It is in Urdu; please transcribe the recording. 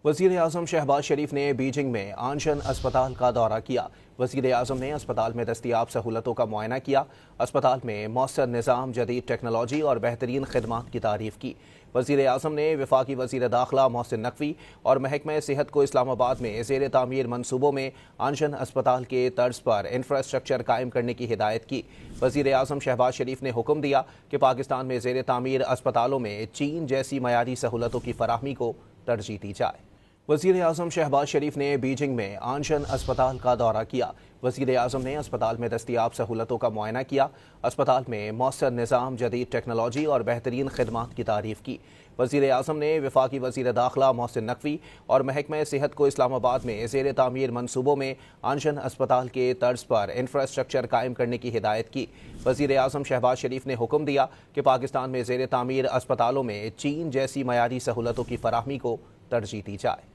وزیر اعظم شہباز شریف نے بیجنگ میں آنشن اسپتال کا دورہ کیا۔ وزیر اعظم نے اسپتال میں دستیاب سہولتوں کا معائنہ کیا۔ اسپتال میں مؤثر نظام، جدید ٹیکنالوجی اور بہترین خدمات کی تعریف کی۔ وزیر اعظم نے وفاقی وزیر داخلہ محسن نقوی اور محکمہ صحت کو اسلام آباد میں زیر تعمیر منصوبوں میں آنشن اسپتال کے طرز پر انفراسٹرکچر قائم کرنے کی ہدایت کی۔ وزیر اعظم شہباز شریف نے حکم دیا کہ پاکستان میں زیر تعمیر اسپتالوں میں چین جیسی معیاری سہولتوں کی فراہمی کو ترجیح دی جائے۔ وزیر اعظم شہباز شریف نے بیجنگ میں آنشن اسپتال کا دورہ کیا۔ وزیر اعظم نے اسپتال میں دستیاب سہولتوں کا معائنہ کیا۔ اسپتال میں مؤثر نظام، جدید ٹیکنالوجی اور بہترین خدمات کی تعریف کی۔ وزیر اعظم نے وفاقی وزیر داخلہ محسن نقوی اور محکمہ صحت کو اسلام آباد میں زیر تعمیر منصوبوں میں آنشن اسپتال کے طرز پر انفراسٹرکچر قائم کرنے کی ہدایت کی۔ وزیر اعظم شہباز شریف نے حکم دیا کہ پاکستان میں زیر تعمیر اسپتالوں میں چین جیسی معیاری سہولتوں کی فراہمی کو ترجیح دی جائے۔